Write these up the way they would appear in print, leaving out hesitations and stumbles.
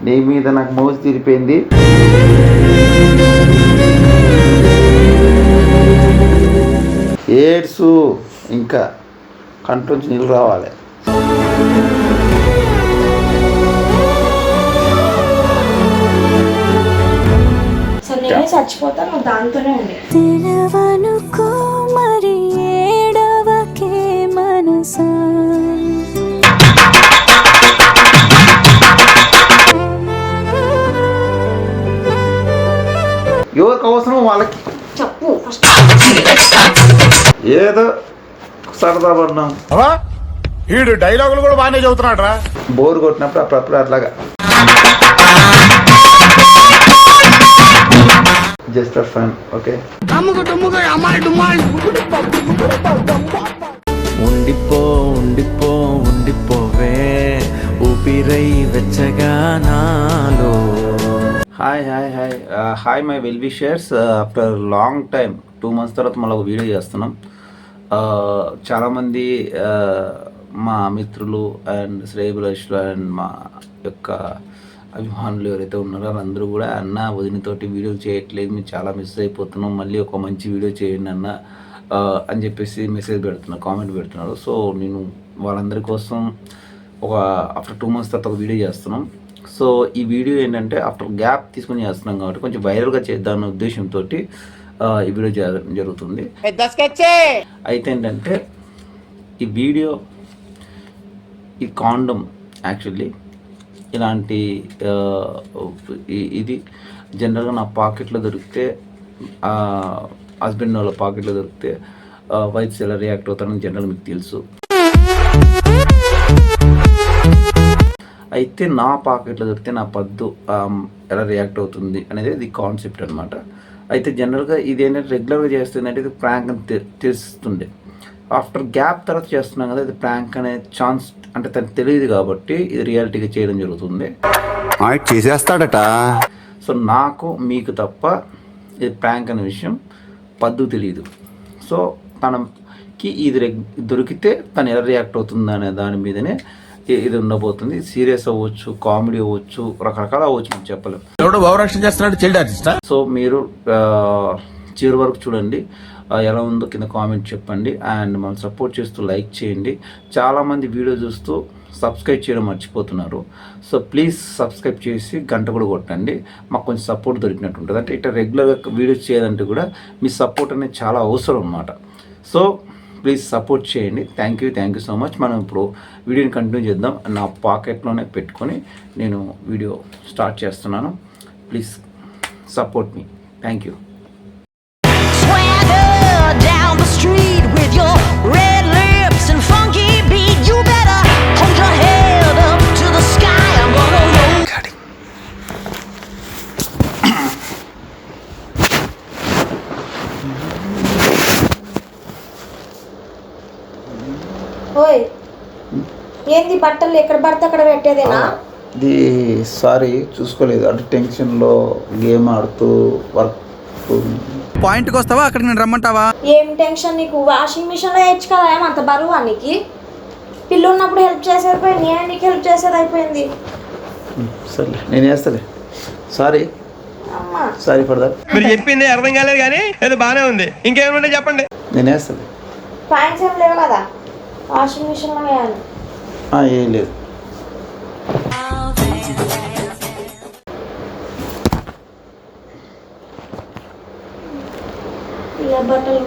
నీ మీద నాకు మోజు తీరిపోయింది. ఏడ్సు ఇంకా కంట్లోంచి నీళ్ళు రావాలి. చచ్చిపోతాను దాంతోనే ఉంది. ఎవరికి అవసరం వాళ్ళకి చెప్పు. ఏదో సరదా పడినాం. వీడు డైలాగులు కూడా బాగానే చదువుతున్నాడు రా. బోర్ కొట్టినప్పుడు అప్పుడప్పుడు అట్లాగా జస్ట్ ఫర్ ఫన్. ఓకే, ఉండిపో ఉండిపో ఉండిపోవే ఊపిరై వెచ్చగా నాలో. Hi hi hi hi my well wishers. After long time 2 months తర్వాత మళ్ళీ ఒక వీడియో చేస్తున్నాం. చాలామంది మా మిత్రులు అండ్ శ్రేయభిలాషులు అండ్ మా యొక్క అభిమానులు ఎవరైతే ఉన్నారో వాళ్ళందరూ కూడా అన్న వదినతోటి వీడియోలు చేయట్లేదు, మేము చాలా మిస్ అయిపోతున్నాం, మళ్ళీ ఒక మంచి వీడియో చేయండి అన్న అని చెప్పేసి మెసేజ్ పెడుతున్నారు, కామెంట్ పెడుతున్నారు. సో నేను వాళ్ళందరి కోసం ఒక ఆఫ్టర్ 2 months తర్వాత ఒక వీడియో చేస్తున్నాం. సో ఈ వీడియో ఏంటంటే ఆఫ్టర్ గ్యాప్ తీసుకొని చేస్తున్నాం కాబట్టి కొంచెం వైరల్గా చేద్దామన్న ఉద్దేశంతో ఈ వీడియో జరుగుతుంది. అయితే ఏంటంటే ఈ వీడియో ఈ కాండమ్ యాక్చువల్లీ ఇలాంటి ఇది జనరల్గా నా పాకెట్లో దొరికితే, హస్బెండ్ వాళ్ళ పాకెట్లో దొరికితే వైఫ్స్ ఎలా రియాక్ట్ అవుతారని జనరల్ మీకు తెలుసు. అయితే నా పాకెట్లో దొరికితే నా పద్దు ఎలా రియాక్ట్ అవుతుంది అనేది ఇది కాన్సెప్ట్ అనమాట. అయితే జనరల్గా ఇది ఏంటంటే రెగ్యులర్గా చేస్తుందంటే ఇది ప్రాంక్ అని తెలుస్తుండే. ఆఫ్టర్ గ్యాప్ తర్వాత చేస్తున్నాం కదా, ఇది ప్రాంక్ అనే ఛాన్స్ అంటే తనకు తెలియదు కాబట్టి ఇది రియాలిటీగా చేయడం జరుగుతుంది. చేసేస్తాడట. సో నాకు మీకు తప్ప ఇది ప్రాంక్ అనే విషయం పద్దు తెలియదు. సో తనకి ఇది దొరికితే తను ఎలా రియాక్ట్ అవుతుంది అనే దాని మీదనే ఇది ఉండబోతుంది. సీరియస్ అవ్వచ్చు, కామెడీ అవ్వచ్చు, రకరకాల అవ్వచ్చు, మనం చెప్పలేము. సో మీరు చివరి వరకు చూడండి, ఎలా ఉందో కింద కామెంట్ చెప్పండి అండ్ మనం సపోర్ట్ చేస్తూ లైక్ చేయండి. చాలామంది వీడియో చూస్తూ సబ్స్క్రైబ్ చేయడం మర్చిపోతున్నారు. సో ప్లీజ్ సబ్స్క్రైబ్ చేసి గంట కూడా కొట్టండి, మాకు కొంచెం సపోర్ట్ దొరికినట్టు ఉంటుంది. అంటే ఇట్లా రెగ్యులర్గా వీడియోస్ చేయాలంటే కూడా మీ సపోర్ట్ అనేది చాలా అవసరం అన్నమాట. సో ప్లీజ్ సపోర్ట్ చేయండి. Thank you so much. మనం ఇప్పుడు వీడియోని కంటిన్యూ చేద్దాం. నా పాకెట్లోనే పెట్టుకొని నేను వీడియో స్టార్ట్ చేస్తున్నాను. Please support me. Thank you. Down the street with your red lips and funky beat, you better hold your head up to the sky. I'm gonna roll. ఓయ్, ఏంది బట్టలు ఎక్కడ పడితే అక్కడ పెట్టేదేనా? ఇది సారీ చూసుకోలేదు, అంటే టెన్షన్లో గేమ్ ఆడుతూ వర్క్. పాయింట్కి వస్తావా అక్కడికి నేను రమ్మంటావా? ఏం టెన్షన్ నీకు? వాషింగ్ మిషన్లో వేయచ్చు కదా, ఏమంత బరువా నీకు? పిల్లు ఉన్నప్పుడు హెల్ప్ చేసేది నేనే నీకు హెల్ప్ చేసేది అయిపోయింది. సరే నేను వేస్తాలే. Sorry sorry for that. మీరు చెప్పింది అర్థం కాలేదు కానీ ఏదో బాగానే ఉంది. ఇంకేమైనా చెప్పండి. నేను వేస్తాలే. పాయింట్స్ ఏం లేవు కదా వాషింగ్ మిషన్లో వేయాలి. ఏం లేదు. బట్టలు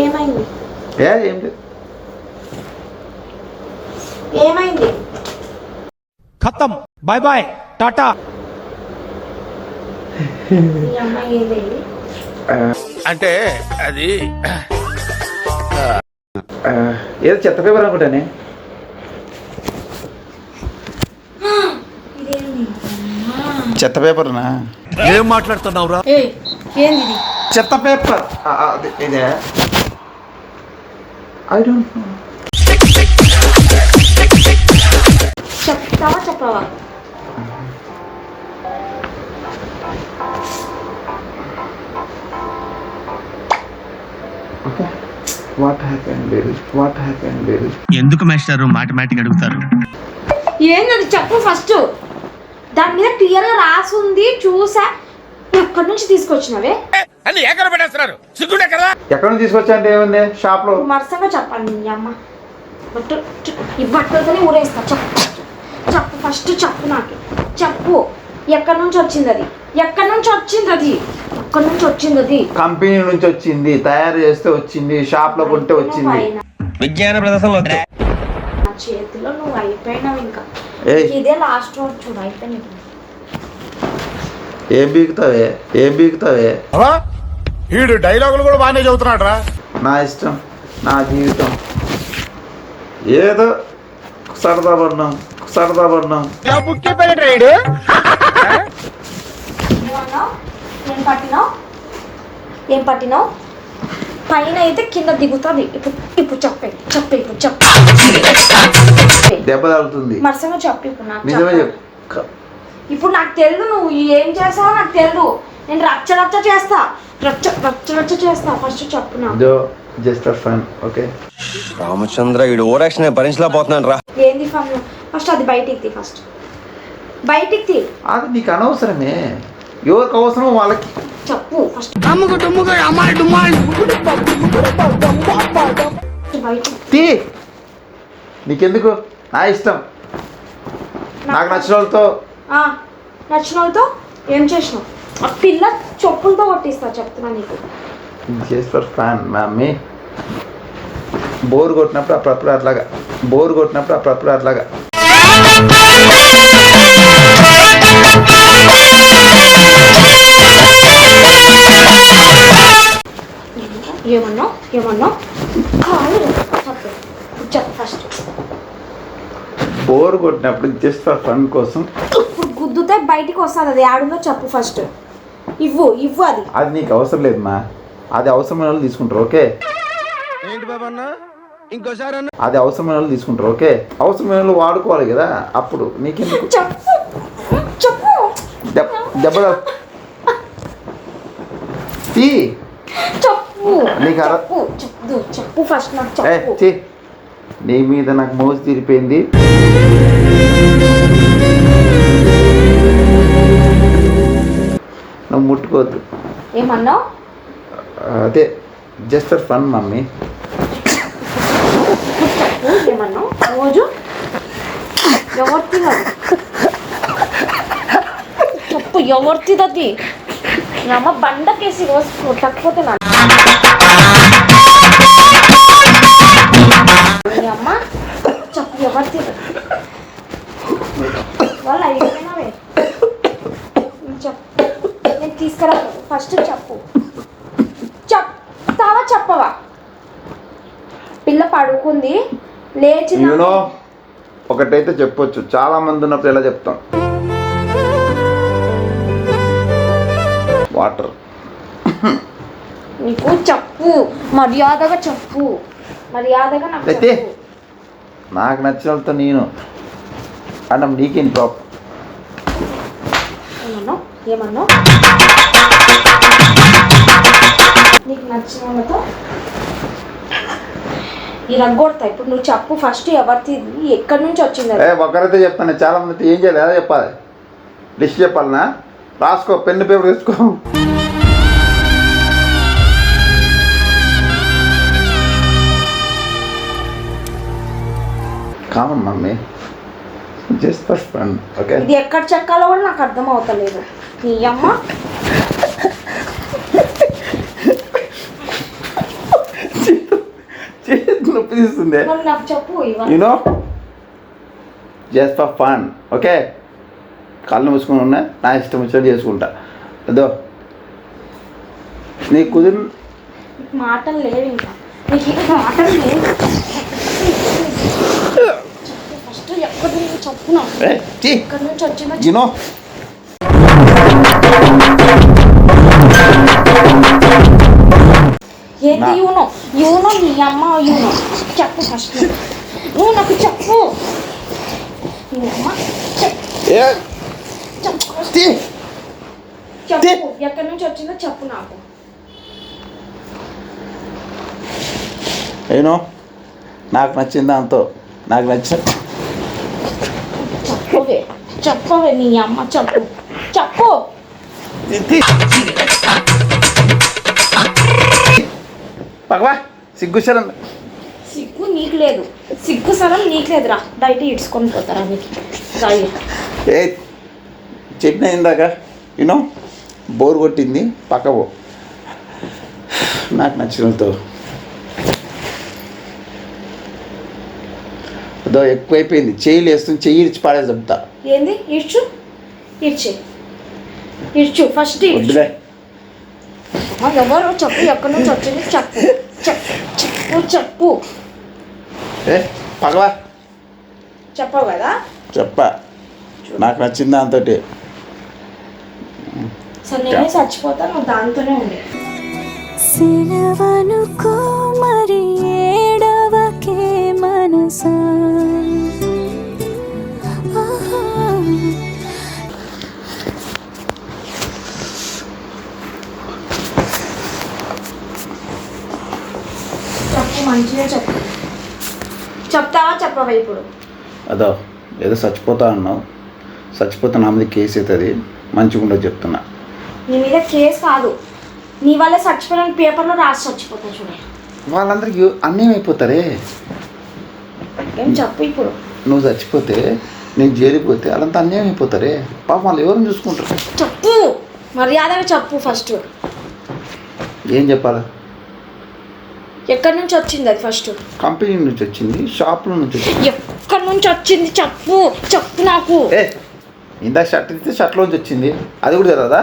ఏమైంది? ఏం లేదు. ఏమైంది? ఖతం, బాయ్ బాయ్, టాటా. ఈ అమ్మాయి ఏది? అంటే అది ఏదో చెత్త పేపర్ అనుకుంటానే. చెత్త పేపర్నా? ఏం మాట్లాడుతున్నావురా? ఏంది చెత్త పేపర్? ఇదే ఐ డోంట్ నో. చెప్తావా చెప్పవా? Okay, what happened baby? ఎందుకు మాస్టర్ మాటిమాటికి అడుగుతారు? ఏంటది చెప్పు ఫస్ట్. దాని మీద క్లియర్గా రాసి ఉంది, చూసా. ఎక్కడి నుంచి తీసుకొచ్చినవే? అన్ని ఎక్కడ పెట్టేస్తున్నారు సిగ్గుండే కదా. ఎక్కడ నుంచి తీసుకొచ్చా అంటే ఏముంది షాప్లో? మరసంగా చెప్పండి మీ అమ్మ. ఈ బట్టలతోనే ఊరేస్తా. చెప్పు చెప్పు ఫస్ట్ చెప్పు, నాకు చెప్పు. ఎక్కడి నుంచి వచ్చింది అది? ఎక్కడి నుంచి వచ్చింది అది? ఎక్కడి నుంచి వచ్చింది అది? కంపెనీ నుంచి వచ్చింది, తయారు చేస్తే వచ్చింది, షాప్లో కొంటే వచ్చింది. విజ్ఞాన ప్రదర్శనలు నా చేతిలో నువ్వు అయిపోయినావు. ఇంకా ఏయ్. ఇదే లాస్ట్ రోజు చూడు, అయిపోయినావు. ఏం బీగుతావే? వీడు డైలాగులు కూడా బాగానే చదువుతున్నాడు రా. నా ఇష్టం, నా జీవితం. ఏదో సరదా పడినాం. ఏమన్నావు? ఏం పట్టినావు? పైన అయితే కింద దిగుతుంది. ఇప్పుడు చెప్పు. దెబ్బ తగులుతుంది. మరసంగా చెప్పు. ఇప్పుడు నాకు నిజమే చెప్పు. చెప్పు. ఇప్పుడు నాకు తెలియదు నువ్వు ఏం చేస్తావో నాకు తెలియదు. నేను రచ్చ చేస్తా. ఫస్ట్ చెప్పు నాకు. Just for fun. Okay Ramachandra వీడు ఓవరాక్షన్ భరించలేకపోతున్నాను రా. ఏంది ఫన్? ఫస్ట్ అది బయటికి తీ. ఫస్ట్ బయటికి తీ. అది నీకు అనవసరమే. ఎవరికి అవసరం వాళ్ళకి చెప్పు ఫస్ట్. బయటికి తీ. నీకెందుకు? నా ఇష్టం. నాకు నచ్చిన వాళ్ళతో. నచ్చిన వాళ్ళతో ఏం చేసినావు? ఆ పిల్ల చెప్పులతో కొట్టిస్తా చెప్తున్నా నీకు. Just for fun mummy. Bore కొట్టినప్పుడు అప్పుడప్పుడు అట్లాగా. ఏమన్నావు? చెప్పు ఫస్ట్. బోర్ కొట్టినప్పుడు జస్ట్ ఫర్ ఫన్ కోసం. ఇప్పుడు గుద్దుతే బయటికి వస్తుంది. అది ఆడుందో చెప్పు ఫస్ట్. ఇవ్వు అది. అది నీకు అవసరం లేదు మా. అది అవసరమైన వాళ్ళు తీసుకుంటారు. ఓకే ఏంటి బాబా అన్న ఇంకోసారి అన్న. అది అవసరమైన వాళ్ళు తీసుకుంటారు. ఓకే అవసరమైన వాళ్ళు వాడుకోవాలి కదా. అప్పుడు నీకెందుకు? చెప్పు. దెబ్బ తీ. చెప్పు నీకు చెప్పు ఫస్ట్ నాకు చెప్పు. నీ మీద నాకు మోజు తీరిపోయింది. నువ్వు ముట్టుకోవద్దు. ఏమన్నావు? అదే జస్ట్ ఫర్ ఫన్ మమ్మీ. ఏమన్నావు? రోజు ఎవరిది చెప్పు. ఎవరిది? నా అమ్మ బండకేసి రోజు కొట్టకపోతే నా అమ్మ చెప్పు. ఎవరిది? వాళ్ళు అయిపోయినావే. చెప్పు. నేను తీసుకురా. ఫస్ట్ చెప్పు. చెప్తావా చెప్పవా? పిల్ల పడుకుంది, లేచి ఒకటైతే చెప్పొచ్చు, చాలా మంది ఉన్నప్పుడు ఎలా చెప్తాం? వాటర్. నీకు చెప్పు. మర్యాదగా చెప్పు. నాకు అయితే నాకు నచ్చిన వాళ్ళతో నేను అన్నం నీకేంటి ప్రాబ్లం? ఏమన్నావు? నీకు నచ్చిన వాళ్ళతో ఇలా కొడతా. ఇప్పుడు నువ్వు చెప్పు ఫస్ట్. ఎవరిది? ఎక్కడి నుంచి వచ్చింది? ఒకరైతే చెప్తాను, చాలా మంది ఏం చేయాలి అదే చెప్పాలి. లిస్ట్ చెప్పాలనా? రాసుకో, పెన్ను పేపర్ తీసుకో. Common mummy, just for fun. Okay ఇది ఎక్కడ చెక్కాలో కూడా నాకు అర్థం అవుతలేదు. నీ అమ్మ నొప్పి తీస్తుంది. నాకు చెప్పు. You know just for fun. Okay కళ్ళు మూసుకొని ఉన్నా, నా ఇష్టం వచ్చినట్టు చేసుకుంటా. అదో నీకు కుదిరి మాటలు లేవు. ఇంకా నీకు మాటలు లేవు. ఫస్ట్ ఎక్కడి నుంచి చెప్పు. ఎక్కడి నుంచి వచ్చిందో యూనో ఏంటి? యూనో నీ అమ్మ. చెప్పు ఫస్ట్. నువ్వు నాకు చెప్పు. నీ అమ్మ చెప్పు. ఎక్కడి నుంచి వచ్చిందో చెప్పు నాకు. నాకు నచ్చిన దాంతో నాకు నచ్చిన చెప్పవే నీ అమ్మ చెప్పు పగవా సిగ్గుశరం. సిగ్గు నీకు లేదు, సిగ్గు సరం నీకు లేదురా. బయట ఇడ్చుకొని పోతారా నీకు రాయి. ఏ చెప్పిన ఇందాక యూనో బోర్ కొట్టింది పక్కవో. నాకు నచ్చినతో అదో ఎక్కువైపోయింది. చెయ్యి లేస్తుంది, చెయ్యి ఇడిచి పాడే చెప్తా. ఏంది ఇడ్చు ఫస్ట్ వద్దులే. ఎవరు చెప్పు, ఎక్కడి నుంచి వచ్చింది చెప్పు. ఏ పగవా చెప్పవు కదా. చెప్పా నాకు నచ్చింది దాంతో. సరే నేనే చచ్చిపోతా, నువ్వు దాంతోనే ఉండే. సిలవనుకో మరి ఏడవకే మనసా. చెప్పు, మంచిగా చెప్పు. చెప్తావా చెప్పవా ఇప్పుడు? అదో ఏదో చచ్చిపోతా అన్నావు, చచ్చిపోతే నా మీద కేసు అవుతుంది, మంచిగా ఉండదు చెప్తున్నా. నీ మీద కేసు కాదు, నీ వల్ల చచ్చిపోయిన పేపర్లో రాసి చచ్చిపోతా చూడే. వాళ్ళందరికీ అన్యాయం అయిపోతారే. ఏం చెప్పు ఇప్పుడు? నువ్వు చచ్చిపోతే నేను జైలుపోతే వాళ్ళంతా అన్యాయం అయిపోతారే. పాపం వాళ్ళు ఎవరిని చూసుకుంటారు? చెప్పు, మర్యాదగా చెప్పు ఫస్ట్. ఏం చెప్పాలా? ఎక్కడి నుంచి వచ్చింది అది ఫస్ట్? కంపెనీ నుంచి వచ్చింది, షాప్లో నుంచి వచ్చింది. ఎక్కడి నుంచి వచ్చింది చెప్పు నాకు. ఏ ఇందాక షర్ట్ ఇస్తే షర్ట్లోంచి వచ్చింది, అది కూడా తెలియదా?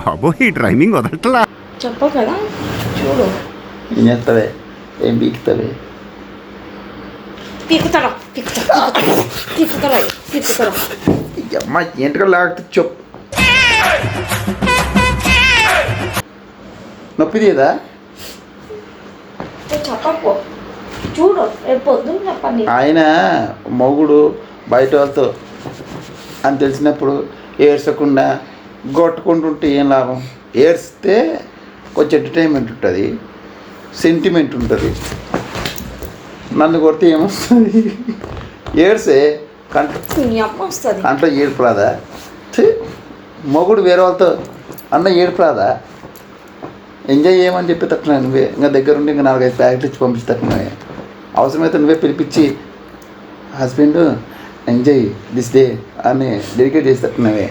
బాబు ఈ డ్రైవింగ్ వదలట్లా. చెప్పవు కదా, చూడు. ఏం చేస్తావే, ఏం బీకుతావే? పీకుతారా అమ్మ ఏంటిగా లాగితే చెప్పు. నొప్పి తీయదా? చెప్పకు, చూడు రేపు పొద్దున్న చెప్పండి. ఆయన మొగుడు బయట వాళ్ళతో అని తెలిసినప్పుడు ఏడ్చకుండా కొట్టుకుంటుంటే ఏం లాభం? ఏడ్స్తే కొంచెం ఎంటర్టైన్మెంట్ ఉంటుంది, సెంటిమెంట్ ఉంటుంది. నన్ను కొడితే ఏమొస్తుంది? ఏడ్సే కంట్లో ఏడుపు రాదా? మొగుడు వేరే వాళ్ళతో అన్న ఏడుపు రాదా? ఎంజాయ్ చేయమని చెప్పి తట్టున్నావు నువ్వే. ఇంకా దగ్గరుండి ఇంకా 4-5 ప్యాకెట్లు ఇచ్చి పంపిస్తట్టున్నావే. అవసరమైతే నువ్వే పిలిపించి హస్బెండ్ ఎంజాయ్ దిస్ డే అని డెడికేట్ చేసి తట్టున్నావే.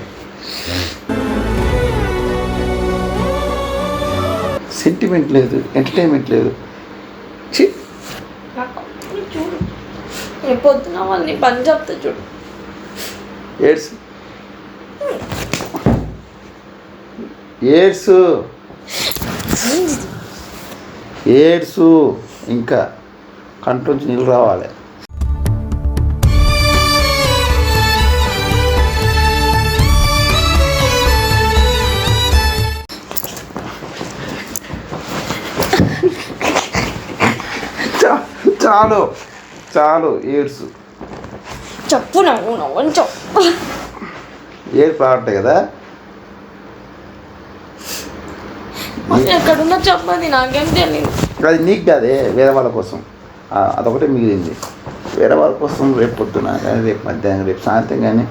సెంటిమెంట్ లేదు, ఎంటర్టైన్మెంట్ లేదు. చూడు రేపు పొద్దున వాళ్ళని పని చెప్తా చూడు. ఏడ్సు ఇంకా కంట్లోంచి నీళ్ళు రావాలి. చాలు ఏడ్సు. చెప్పు నవ్వు చెప్పు. ఏడుపు రావట్లేదు కదా? ఎక్కడున్నా చెప్పది, నాకేం తెలియదు. అది నీకు కాదే, వేరే వాళ్ళ కోసం. అదొకటే మిగిలింది. వేరే వాళ్ళ కోసం రేపు పొద్దున కానీ, రేపు మధ్యాహ్నం, రేపు సాయంత్రం కానీ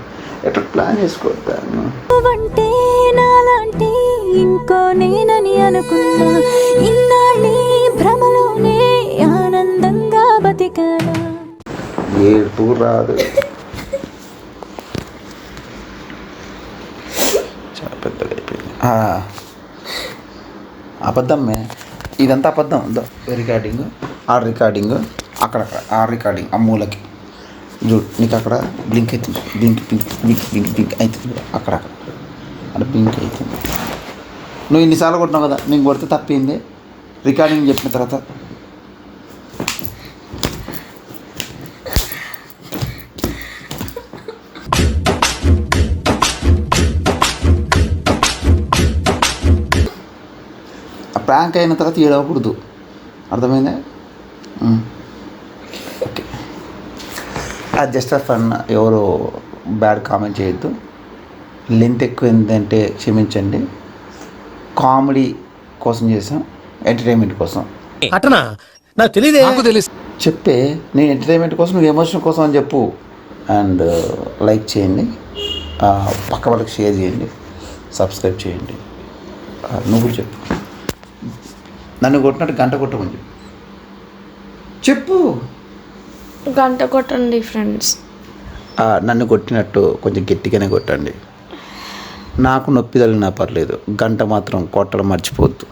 ఎట్లా ప్లాన్ చేసుకోవద్దాను. అంటే నాలాంటి ఇంకో నేనని అనుకున్నా, ఇన్నాళ్ళి భ్రమలోనే ఆనందంగా బతికానా. ఏడుపు రాదు. చాలా పెద్దగా అయిపోయింది. అబద్ధమే ఇదంతా, అబద్ధం. రికార్డింగ్ అక్కడక్కడ ఆ రికార్డింగ్ ఆ మూలకి చూడు, నీకు అక్కడ బ్లింక్ అవుతుంది, బ్లింక్ అవుతుంది అక్కడక్కడ అంటే బ్లింక్ అవుతుంది. నువ్వు ఇన్నిసార్లు కొట్టినావు కదా, నేను కొడితే తప్పింది. రికార్డింగ్ చెప్పిన తర్వాత ప్రాంక్ అయిన తర్వాత ఏడవకూడదు, అర్థమైందా? ఓకే, అది జస్ట్ ఫన్. ఎవరు బ్యాడ్ కామెంట్ చేయొద్దు. లెంత్ ఎక్కువ ఏంటంటే క్షమించండి. కామెడీ కోసం చేసాం, ఎంటర్టైన్మెంట్ కోసం. అటనా నాకు తెలియదు. చెప్పే నేను ఎంటర్టైన్మెంట్ కోసం, నువ్వు ఎమోషన్ కోసం అని చెప్పు. అండ్ లైక్ చేయండి, పక్క వాళ్ళకి షేర్ చేయండి, సబ్స్క్రైబ్ చేయండి. నువ్వు కూడా చెప్పు, నన్ను కొట్టినట్టు గంట కొట్టమని చెప్పు. గంట కొట్టండి ఫ్రెండ్స్. నన్ను కొట్టినట్టు కొంచెం గట్టిగానే కొట్టండి. నాకు నొప్పి తగిలినా పర్లేదు, గంట మాత్రం కొట్టడం మర్చిపోవద్దు.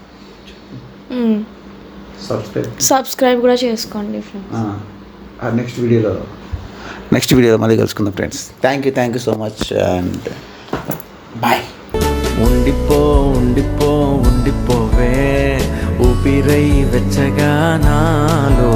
సబ్స్క్రైబ్ కూడా చేసుకోండి ఫ్రెండ్స్. నెక్స్ట్ వీడియోలో మళ్ళీ కలుసుకుందాం friends. Thank you so much and bye. ఉండిపో ఉండిపో ఉండిపోవే ఊపిరై వెచ్చగా నాలో.